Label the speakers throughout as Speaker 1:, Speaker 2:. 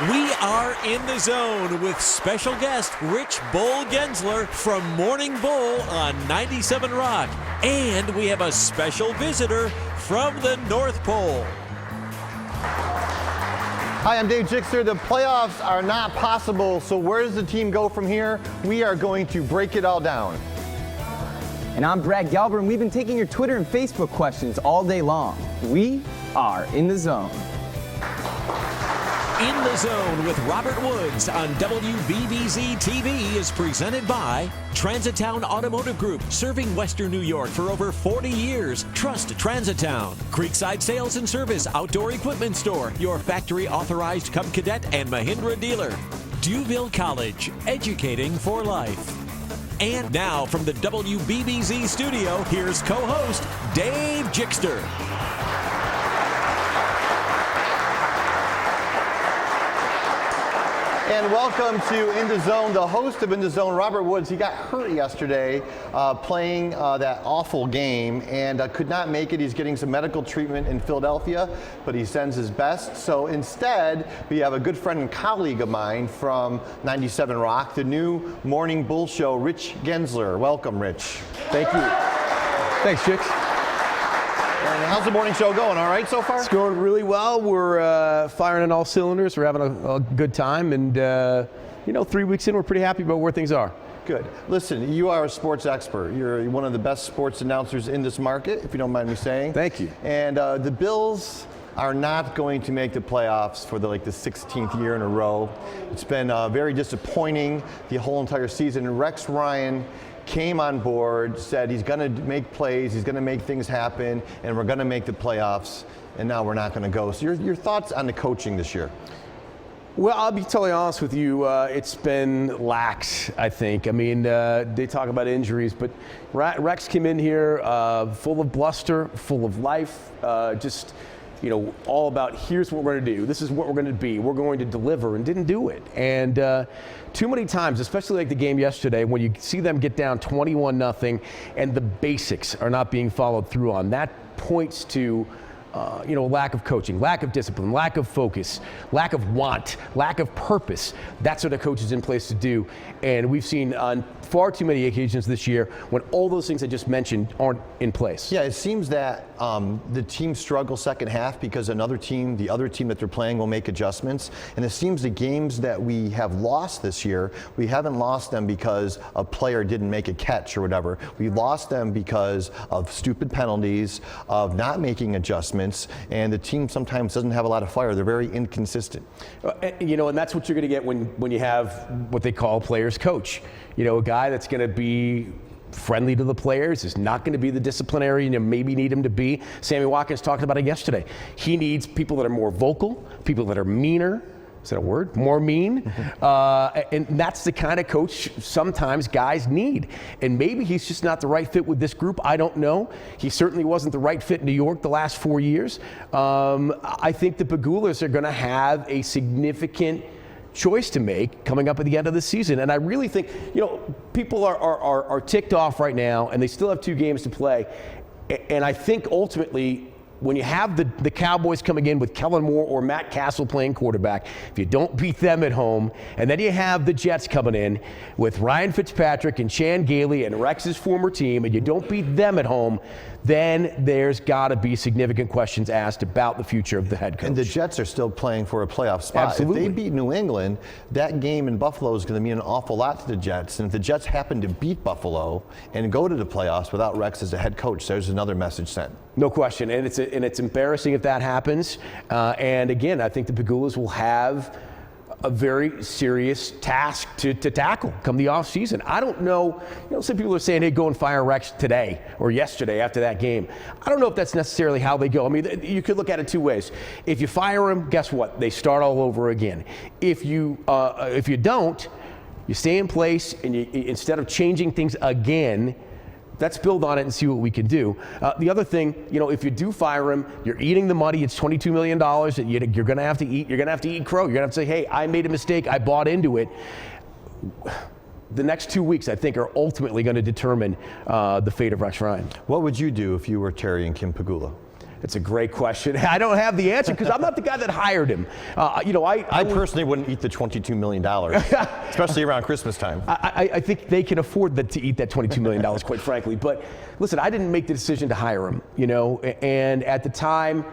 Speaker 1: We are in the zone with special guest Rich Bull Gaenzler from Morning Bull on 97 Rock. And we have a special visitor from the North Pole.
Speaker 2: Hi, I'm Dave Gixter. The playoffs are not possible, so where does the team go from here? We are going to break it all down.
Speaker 3: And I'm Brad Galber, and we've been taking your Twitter and Facebook questions all day long. We are in the zone.
Speaker 1: In the Zone with Robert Woods on WBBZ-TV is presented by Transitown Automotive Group, serving Western New York for over 40 years. Trust Transitown. Creekside Sales and Service Outdoor Equipment Store, your factory authorized Cub Cadet and Mahindra dealer. Duville College, educating for life. And now from the WBBZ studio, here's co-host Dave Gixter.
Speaker 2: And welcome to In the Zone. The host of In the Zone, Robert Woods, he got hurt yesterday playing that awful game and could not make it. He's getting some medical treatment in Philadelphia, but he sends his best. So instead, we have a good friend and colleague of mine from 97 Rock, the new Morning Bull Show, Rich Gaenzler. Welcome, Rich.
Speaker 4: Thank you. Thanks, Chicks.
Speaker 2: How's the morning show going? All right so far?
Speaker 4: It's going really well. We're firing on all cylinders. We're having a good time, and 3 weeks in, we're pretty happy about where things are.
Speaker 2: Good. Listen, you are a sports expert. You're one of the best sports announcers in this market, if you don't mind me saying.
Speaker 4: Thank you.
Speaker 2: And the Bills are not going to make the playoffs for the 16th year in a row. It's been very disappointing the whole entire season. Rex Ryan came on board, said he's going to make plays, he's going to make things happen, and we're going to make the playoffs, and now we're not going to go. So your thoughts on the coaching this year?
Speaker 4: Well, I'll be totally honest with you. It's been lax, I think. I mean, they talk about injuries, but Rex came in here full of bluster, full of life, all about here's what we're going to do. This is what we're going to be. We're going to deliver, and didn't do it. And too many times, especially like the game yesterday, when you see them get down 21-0 and the basics are not being followed through on, that points to lack of coaching, lack of discipline, lack of focus, lack of want, lack of purpose. That's what a coach is in place to do. And we've seen on far too many occasions this year when all those things I just mentioned aren't in place.
Speaker 2: Yeah, it seems that the team struggles second half because the other team that they're playing will make adjustments. And it seems the games that we have lost this year, we haven't lost them because a player didn't make a catch or whatever. We lost them because of stupid penalties, of not making adjustments, and the team sometimes doesn't have a lot of fire. They're very inconsistent.
Speaker 4: And that's what you're going to get when you have what they call players coach. A guy that's going to be friendly to the players, is not going to be the disciplinarian you maybe need him to be. Sammy Watkins talked about it yesterday. He needs people that are more vocal, people that are meaner. Is that a word? More mean. And that's the kind of coach sometimes guys need. And maybe he's just not the right fit with this group. I don't know. He certainly wasn't the right fit in New York the last 4 years. I think the Pagulas are going to have a significant choice to make coming up at the end of the season. And I really think, people are ticked off right now, and they still have 2 games to play. And I think ultimately, when you have the Cowboys coming in with Kellen Moore or Matt Castle playing quarterback, if you don't beat them at home, and then you have the Jets coming in with Ryan Fitzpatrick and Chan Gailey and Rex's former team, and you don't beat them at home, then there's got to be significant questions asked about the future of the head coach.
Speaker 2: And the Jets are still playing for a playoff spot.
Speaker 4: Absolutely.
Speaker 2: If they beat New England, that game in Buffalo is going to mean an awful lot to the Jets. And if the Jets happen to beat Buffalo and go to the playoffs without Rex as a head coach, there's another message sent.
Speaker 4: No question, and it's embarrassing if that happens. And again, I think the Pagulas will have a very serious task to tackle come the offseason. I don't know, some people are saying, hey, go and fire Rex today or yesterday after that game. I don't know if that's necessarily how they go. I mean, you could look at it 2 ways. If you fire him, guess what? They start all over again. If you don't, you stay in place, and instead of changing things again, let's build on it and see what we can do. The other thing, if you do fire him, you're eating the money. It's $22 million that you're going to have to eat. You're going to have to eat crow. You're going to have to say, hey, I made a mistake. I bought into it. The next 2 weeks, I think, are ultimately going to determine the fate of Rex Ryan.
Speaker 2: What would you do if you were Terry and Kim Pegula?
Speaker 4: It's a great question. I don't have the answer because I'm not the guy that hired him.
Speaker 2: I personally wouldn't eat the $22 million, especially around Christmas time.
Speaker 4: I think they can afford to eat that $22 million, quite frankly. But listen, I didn't make the decision to hire him, and at the time,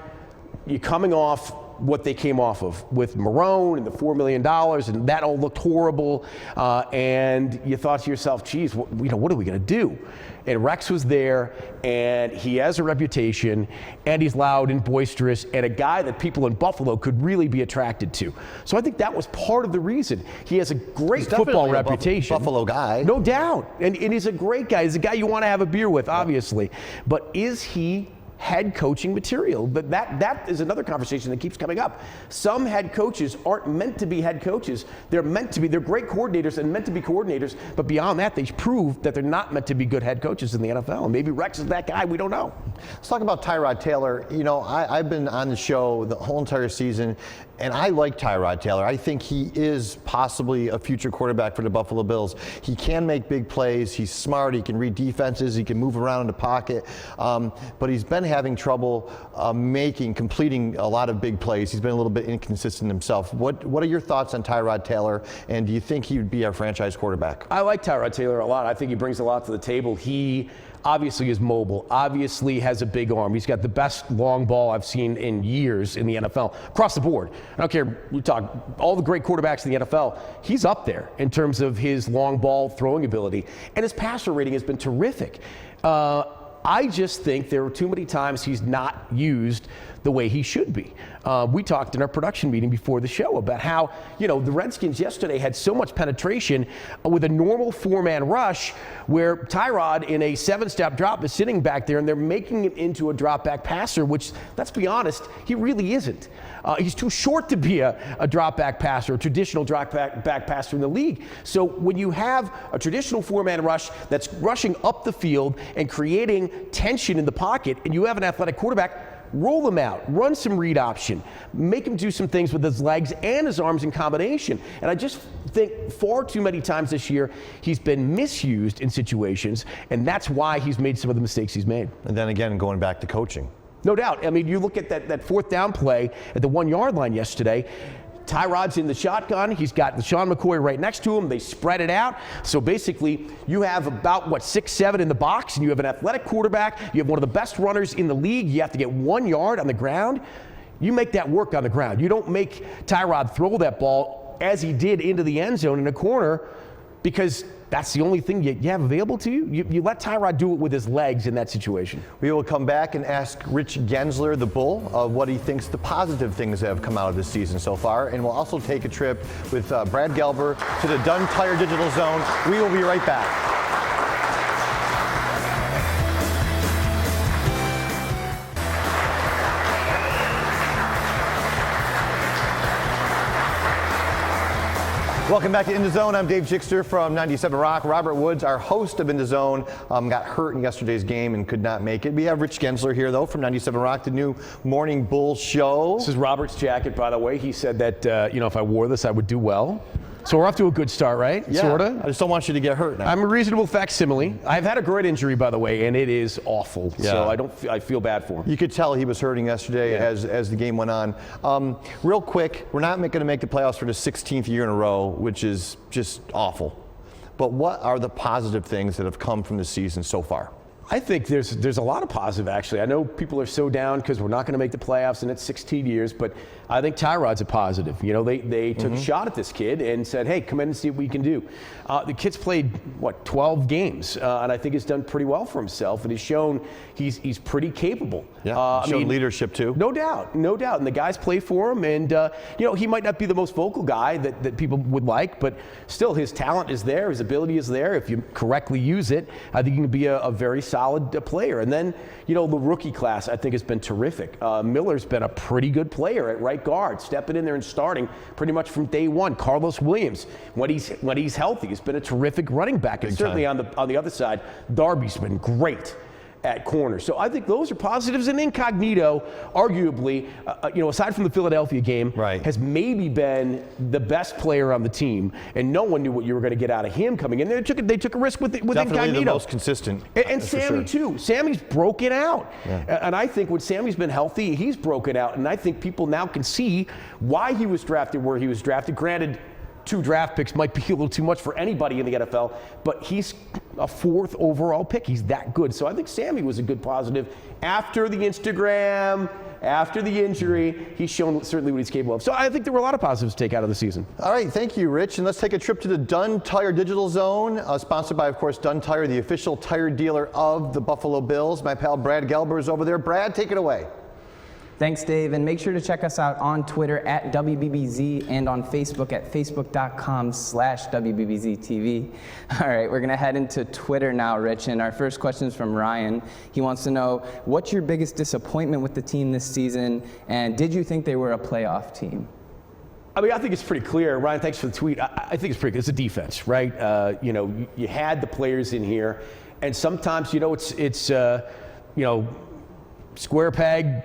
Speaker 4: you're coming off what they came off of with Marone and the $4 million, and that all looked horrible. And you thought to yourself, geez, what are we going to do? And Rex was there, and he has a reputation, and he's loud and boisterous, and a guy that people in Buffalo could really be attracted to. So I think that was part of the reason. He has a great football reputation.
Speaker 2: Buffalo guy.
Speaker 4: No doubt. And he's a great guy. He's a guy you want to have a beer with, obviously. But is he head coaching material? But that is another conversation that keeps coming up. Some head coaches aren't meant to be head coaches. They're great coordinators and meant to be coordinators, but beyond that, they prove that they're not meant to be good head coaches in the NFL. And maybe Rex is that guy, we don't know.
Speaker 2: Let's talk about Tyrod Taylor. I've been on the show the whole entire season, and I like Tyrod Taylor. I think he is possibly a future quarterback for the Buffalo Bills. He can make big plays. He's smart. He can read defenses. He can move around in the pocket. But he's been having trouble completing a lot of big plays. He's been a little bit inconsistent himself. What are your thoughts on Tyrod Taylor, and do you think he would be our franchise quarterback?
Speaker 4: I like Tyrod Taylor a lot. I think he brings a lot to the table. He obviously is mobile, obviously has a big arm. He's got the best long ball I've seen in years in the NFL, across the board. I don't care, you talk all the great quarterbacks in the NFL, he's up there in terms of his long ball throwing ability. And his passer rating has been terrific. I just think there are too many times he's not used the way he should be. We talked in our production meeting before the show about how, the Redskins yesterday had so much penetration with a normal four-man rush where Tyrod in a 7-step drop is sitting back there and they're making him into a drop-back passer, which, let's be honest, he really isn't. He's too short to be a drop-back passer, a traditional drop-back passer in the league. So when you have a traditional four-man rush that's rushing up the field and creating tension in the pocket, and you have an athletic quarterback, roll him out, run some read option, make him do some things with his legs and his arms in combination. And I just think far too many times this year he's been misused in situations, and that's why he's made some of the mistakes he's made.
Speaker 2: And then again, going back to coaching.
Speaker 4: No doubt. I mean, you look at that fourth down play at the 1-yard line yesterday. Tyrod's in the shotgun. He's got LaShawn McCoy right next to him. They spread it out. So basically, you have about, 6, 7 in the box, and you have an athletic quarterback. You have one of the best runners in the league. You have to get 1 yard on the ground. You make that work on the ground. You don't make Tyrod throw that ball as he did into the end zone in a corner, because that's the only thing you have available to you. You let Tyrod do it with his legs in that situation.
Speaker 2: We will come back and ask Rich Gaenzler, the Bull, what he thinks the positive things that have come out of this season so far. And we'll also take a trip with Brad Gelber to the Dunn Tire Digital Zone. We will be right back. Welcome back to In the Zone. I'm Dave Jickster from 97 Rock. Robert Woods, our host of In the Zone, got hurt in yesterday's game and could not make it. We have Rich Gaenzler here, though, from 97 Rock, the new Morning Bull show.
Speaker 4: This is Robert's jacket, by the way. He said that, if I wore this, I would do well. So we're off to a good start, right?
Speaker 2: Yeah.
Speaker 4: Sorta.
Speaker 2: I just don't want you to get hurt now.
Speaker 4: I'm a reasonable facsimile. I've had a groin injury, by the way, and it is awful.
Speaker 2: Yeah.
Speaker 4: So I feel bad for him.
Speaker 2: You could tell he was hurting yesterday as the game went on. Real quick, we're not going to make the playoffs for the 16th year in a row, which is just awful. But what are the positive things that have come from the season so far?
Speaker 4: I think there's a lot of positive, actually. I know people are so down because we're not going to make the playoffs and it's 16 years, but I think Tyrod's a positive. They took a shot at this kid and said, hey, come in and see what we can do. The kid's played, 12 games, and I think he's done pretty well for himself, and he's shown he's pretty capable.
Speaker 2: Yeah, shown leadership too.
Speaker 4: No doubt. And the guys play for him, and he might not be the most vocal guy that people would like, but still his talent is there, his ability is there. If you correctly use it, I think he can be a very solid player. And then, the rookie class I think has been terrific. Miller's been a pretty good player at right guard, stepping in there and starting pretty much from day one. Carlos Williams, when he's healthy, has been a terrific running back. And certainly on the other side, Darby's been great. at corner. So I think those are positives. And Incognito, arguably, aside from the Philadelphia game, has maybe been the best player on the team. And no one knew what you were going to get out of him coming in. They took a risk with
Speaker 2: Definitely
Speaker 4: Incognito.
Speaker 2: the most consistent.
Speaker 4: And Sammy, too. Sammy's broken out. Yeah. And I think when Sammy's been healthy, he's broken out. And I think people now can see why he was drafted where he was drafted. Granted, 2 draft picks might be a little too much for anybody in the NFL, but he's a 4th overall pick. He's that good. So I think Sammy was a good positive. After the Instagram, after the injury, he's shown certainly what he's capable of. So I think there were a lot of positives to take out of the season.
Speaker 2: All right, thank you, Rich. And let's take a trip to the Dunn Tire Digital Zone, sponsored by, of course, Dunn Tire, the official tire dealer of the Buffalo Bills. My pal Brad Gaenzler is over there. Brad, take it away.
Speaker 3: Thanks, Dave, and make sure to check us out on Twitter at WBBZ and on Facebook at facebook.com/WBBZ-TV. All right, we're going to head into Twitter now, Rich, and our first question is from Ryan. He wants to know, what's your biggest disappointment with the team this season, and did you think they were a playoff team?
Speaker 4: I mean, I think it's pretty clear. Ryan, thanks for the tweet. I think it's pretty good. It's a defense, right? You had the players in here, and sometimes, it's square peg,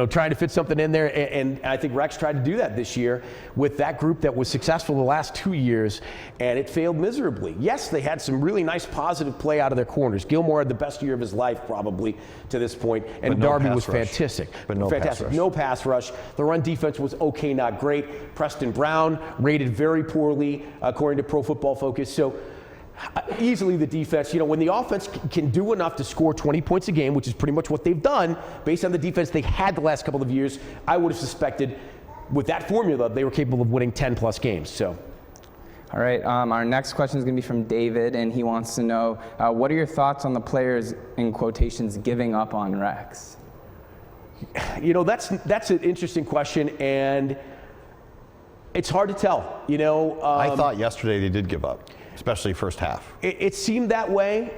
Speaker 4: trying to fit something in there, and I think Rex tried to do that this year with that group that was successful the last 2 years, and it failed miserably. Yes, they had some really nice positive play out of their corners. Gilmore had the best year of his life probably to this point, and Darby was fantastic.
Speaker 2: But no pass rush.
Speaker 4: No pass rush. The run defense was okay, not great. Preston Brown rated very poorly according to Pro Football Focus. So easily the defense, when the offense can do enough to score 20 points a game, which is pretty much what they've done based on the defense they had the last couple of years, I would have suspected with that formula they were capable of winning 10-plus games. So.
Speaker 3: All right, our next question is going to be from David, and he wants to know, what are your thoughts on the players, in quotations, giving up on Rex?
Speaker 4: That's an interesting question, and it's hard to tell.
Speaker 2: I thought yesterday they did give up, especially first half.
Speaker 4: It seemed that way,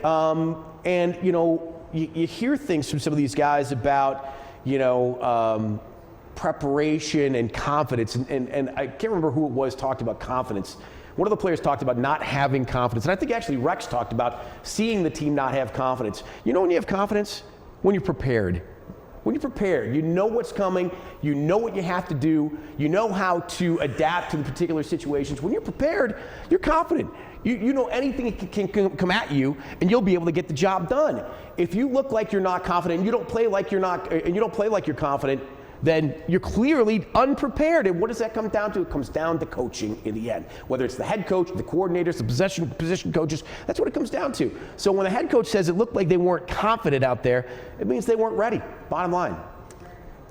Speaker 4: and you hear things from some of these guys about preparation and confidence, and I can't remember who it was talked about confidence. One of the players talked about not having confidence, and I think actually Rex talked about seeing the team not have confidence. When you have confidence? When you're prepared. When you're prepared, you know what's coming, you know what you have to do, you know how to adapt to the particular situations. When you're prepared, you're confident. You know anything can come at you, and you'll be able to get the job done. If you look like you're not confident, and you don't play like you're confident, then you're clearly unprepared. And what does that come down to? It comes down to coaching in the end. Whether it's the head coach, the coordinators, the position coaches, that's what it comes down to. So when the head coach says it looked like they weren't confident out there, it means they weren't ready, bottom line.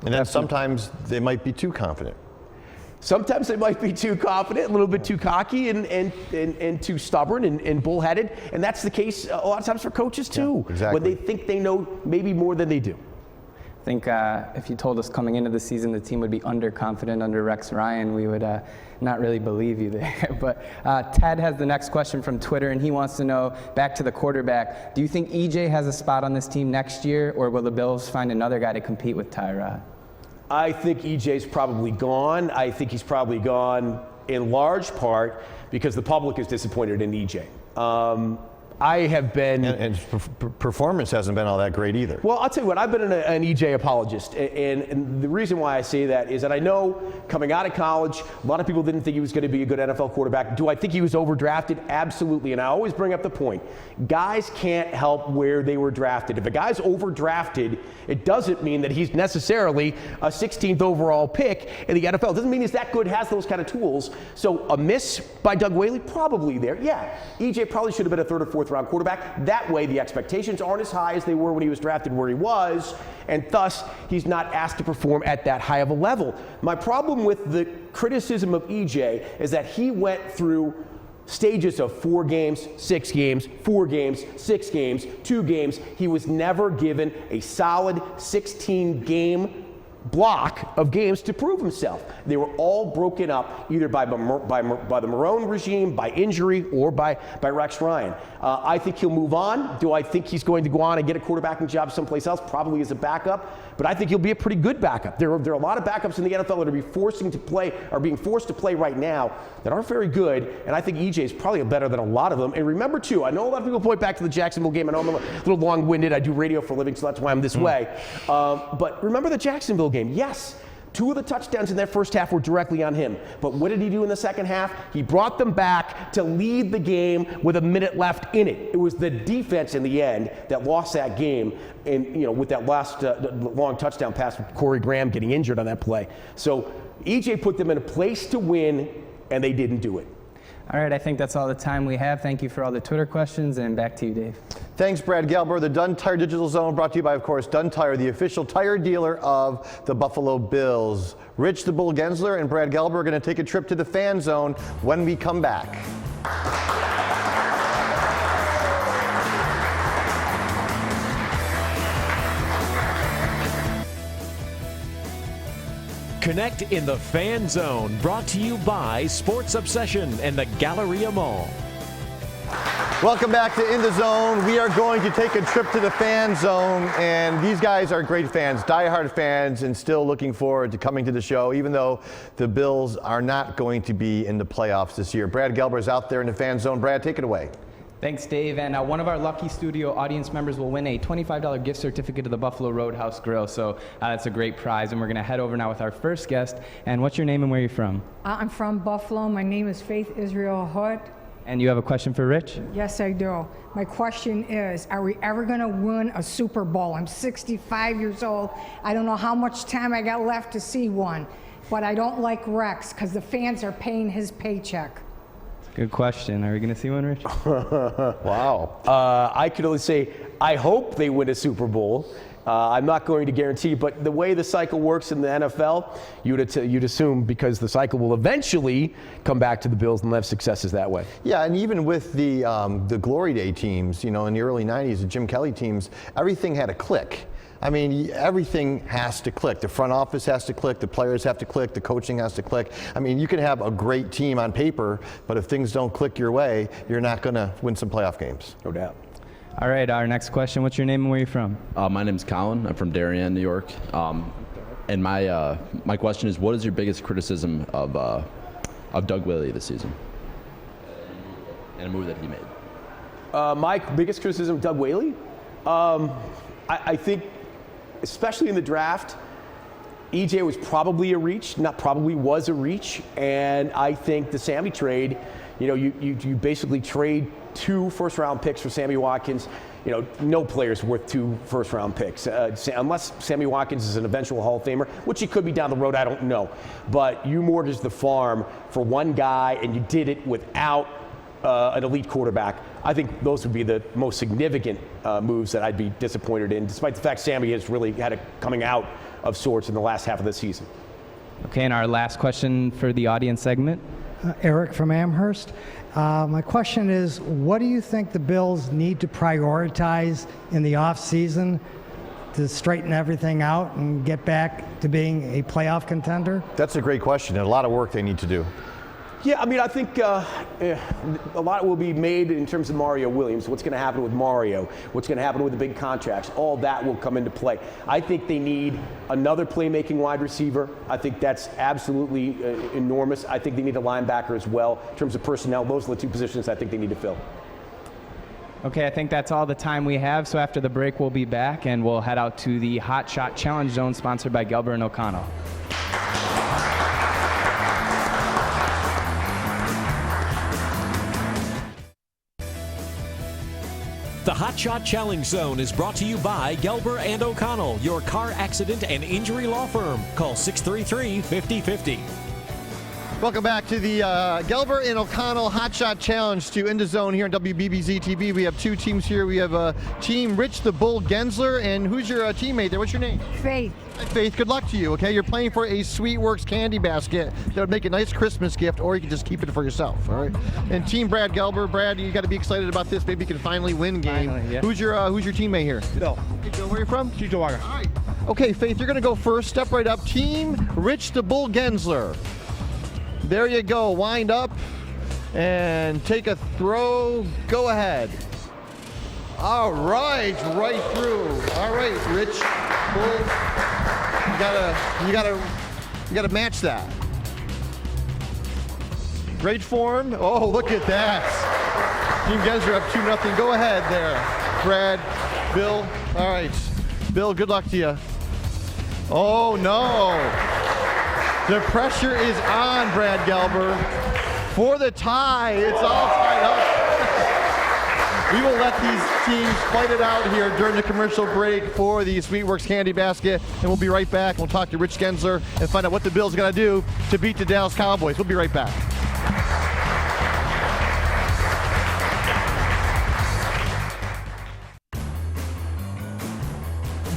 Speaker 2: And then sometimes they might be too confident.
Speaker 4: Sometimes they might be too confident, a little bit too cocky and too stubborn and bullheaded. And that's the case a lot of times for coaches too.
Speaker 2: Yeah, exactly.
Speaker 4: When they think they know maybe more than they do.
Speaker 3: I think if you told us coming into the season the team would be underconfident under Rex Ryan, we would not really believe you there. But Ted has the next question from Twitter, and he wants to know, back to the quarterback, do you think EJ has a spot on this team next year, or will the Bills find another guy to compete with Tyrod?
Speaker 4: I think EJ's probably gone. I think he's probably gone in large part because the public is disappointed in EJ. I have been...
Speaker 2: And performance hasn't been all that great either.
Speaker 4: Well, I'll tell you what, I've been an EJ apologist. And the reason why I say that is that I know coming out of college, a lot of people didn't think he was going to be a good NFL quarterback. Do I think he was overdrafted? Absolutely. And I always bring up the point. Guys can't help where they were drafted. If a guy's overdrafted, it doesn't mean that he's necessarily a 16th overall pick in the NFL. It doesn't mean he's that good, has those kind of tools. So a miss by Doug Whaley, probably there. Yeah, EJ probably should have been a third or fourth round quarterback. That way the expectations aren't as high as they were when he was drafted where he was, and thus he's not asked to perform at that high of a level. My problem with the criticism of EJ is that he went through stages of 4 games, 6 games, 4 games, 6 games, 2 games. He was never given a solid 16-game block of games to prove himself. They were all broken up either by the Marone regime, by injury, or by Rex Ryan. I think he'll move on. Do I think he's going to go on and get a quarterbacking job someplace else? Probably as a backup. But I think he'll be a pretty good backup. There are a lot of backups in the NFL that are being forced to play right now that aren't very good. And I think EJ is probably better than a lot of them. And remember, too, I know a lot of people point back to the Jacksonville game. I know I'm a little long-winded. I do radio for a living, so that's why I'm this way. But remember the Jacksonville game. Yes, 2 of the touchdowns in that first half were directly on him. But what did he do in the second half? He brought them back to lead the game with a minute left in it. It was the defense in the end that lost that game, and with that last long touchdown pass with Corey Graham getting injured on that play. So EJ put them in a place to win, and they didn't do it.
Speaker 3: All right, I think that's all the time we have. Thank you for all the Twitter questions, and back to you, Dave.
Speaker 2: Thanks, Brad Gaenzler. The Dunn Tire Digital Zone brought to you by, of course, Dunn Tire, the official tire dealer of the Buffalo Bills. Rich the Bull Gaenzler and Brad Gaenzler are going to take a trip to the fan zone when we come back.
Speaker 1: Connect in the Fan Zone, brought to you by Sports Obsession and the Galleria Mall.
Speaker 2: Welcome back to In the Zone. We are going to take a trip to the fan zone, and these guys are great fans, diehard fans, and still looking forward to coming to the show, even though the Bills are not going to be in the playoffs this year. Brad Gaenzler is out there in the fan zone. Brad, take it away.
Speaker 3: Thanks, Dave. And one of our lucky studio audience members will win a $25 gift certificate to the Buffalo Roadhouse Grill. So that's a great prize. And we're going to head over now with our first guest. And what's your name and where are you from?
Speaker 5: I'm from Buffalo. My name is Faith Israel Hood.
Speaker 3: And you have a question for Rich?
Speaker 5: Yes, I do. My question is, are we ever going to win a Super Bowl? I'm 65 years old. I don't know how much time I got left to see one. But I don't like Rex because the fans are paying his paycheck.
Speaker 3: Good question. Are we going to see one, Rich?
Speaker 4: Wow. I could only say, I hope they win a Super Bowl. I'm not going to guarantee, but the way the cycle works in the NFL, you'd assume because the cycle will eventually come back to the Bills and have successes that way.
Speaker 2: Yeah, and even with the Glory Day teams, in the early 90s, the Jim Kelly teams, everything had a click. I mean, everything has to click. The front office has to click, the players have to click, the coaching has to click. I mean, you can have a great team on paper, but if things don't click your way, you're not going to win some playoff games.
Speaker 4: No doubt.
Speaker 3: All right, our next question. What's your name and where are you from?
Speaker 6: My name's Colin. I'm from Darien, New York. And my question is, what is your biggest criticism of Doug Whaley this season? And a move that he made.
Speaker 4: My biggest criticism of Doug Whaley? I think, especially in the draft, EJ was probably a reach, was a reach, and I think the Sammy trade, you basically trade 2 first-round picks for Sammy Watkins. No player's worth 2 first-round picks, unless Sammy Watkins is an eventual Hall of Famer, which he could be down the road, I don't know. But you mortgaged the farm for one guy, and you did it without an elite quarterback. I think those would be the most significant moves that I'd be disappointed in, despite the fact Sammy has really had a coming out of sorts in the last half of the season.
Speaker 3: Okay, and our last question for the audience segment.
Speaker 7: Eric from Amherst. My question is, what do you think the Bills need to prioritize in the offseason to straighten everything out and get back to being a playoff contender?
Speaker 2: That's a great question, and a lot of work they need to do.
Speaker 4: Yeah, I mean, I think a lot will be made in terms of Mario Williams. What's going to happen with Mario? What's going to happen with the big contracts? All that will come into play. I think they need another playmaking wide receiver. I think that's absolutely enormous. I think they need a linebacker as well. In terms of personnel, those are the 2 positions I think they need to fill.
Speaker 3: Okay, I think that's all the time we have. So after the break, we'll be back and we'll head out to the Hot Shot Challenge Zone sponsored by Gaenzler and O'Connell.
Speaker 1: The Hot Shot Challenge Zone is brought to you by Gaenzler and O'Connell, your car accident and injury law firm. Call 633-5050.
Speaker 2: Welcome back to the Gaenzler and O'Connell Hot Shot Challenge to In the Zone here on WBBZ-TV. We have 2 teams here. We have Team Rich the Bull Gaenzler, and who's your teammate there? What's your name?
Speaker 5: Faith.
Speaker 2: Faith, good luck to you, okay? You're playing for a Sweetworks candy basket that would make a nice Christmas gift, or you can just keep it for yourself, all right? And Team Brad Gaenzler. Brad, you got to be excited about this. Maybe you can finally win game.
Speaker 3: Finally, yeah.
Speaker 2: Who's your teammate here?
Speaker 8: Bill.
Speaker 2: Okay, Bill, where are you from?
Speaker 8: Cheektowaga.
Speaker 2: All right. Okay, Faith, you're going to go first. Step right up. Team Rich the Bull Gaenzler. There you go. Wind up and take a throw. Go ahead. All right, right through. All right, Rich Bull. You gotta match that. Great form. Oh, look at that. Team Gaenzler up 2-0. Go ahead there, Brad, Bill. All right, Bill, good luck to you. Oh, no. The pressure is on, Brad Gelber, for the tie. It's all tied up. We will let these teams fight it out here during the commercial break for the Sweetworks Candy Basket, and we'll be right back. We'll talk to Rich Gaenzler and find out what the Bills are going to do to beat the Dallas Cowboys. We'll be right back.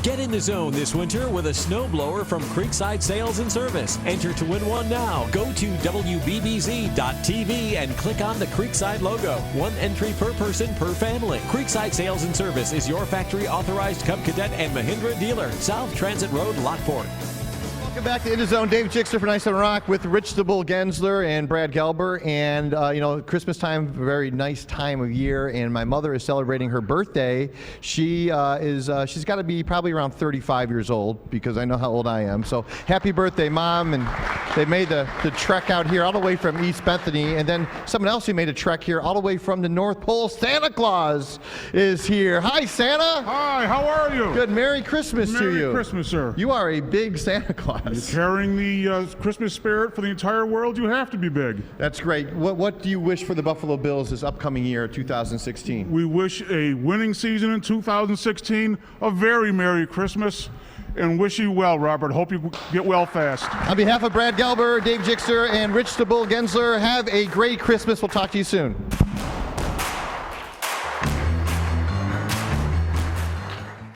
Speaker 1: Get in the zone this winter with a snowblower from Creekside Sales and Service. Enter to win one now. Go to WBBZ.TV and click on the Creekside logo. One entry per person per family. Creekside Sales and Service is your factory authorized Cub Cadet and Mahindra dealer. South Transit Road, Lockport.
Speaker 2: Welcome back to In the Zone. Dave Jixter for Nice on Rock with Rich the Bull Gaenzler and Brad Gelber. And, Christmas time, a very nice time of year. And my mother is celebrating her birthday. She's got to be probably around 35 years old because I know how old I am. So happy birthday, Mom. And they made the trek out here all the way from East Bethany. And then someone else who made a trek here all the way from the North Pole. Santa Claus is here. Hi, Santa.
Speaker 8: Hi, how are you?
Speaker 2: Good. Merry Christmas to you.
Speaker 8: Merry Christmas, sir.
Speaker 2: You are a big Santa Claus.
Speaker 8: You're carrying the Christmas spirit for the entire world. You have to be big.
Speaker 2: That's great. What do you wish for the Buffalo Bills this upcoming year, 2016?
Speaker 8: We wish a winning season in 2016, a very Merry Christmas, and wish you well, Robert. Hope you get well fast.
Speaker 2: On behalf of Brad Gelber, Dave Jixter, and Rich the Bull Gaenzler, have a great Christmas. We'll talk to you soon.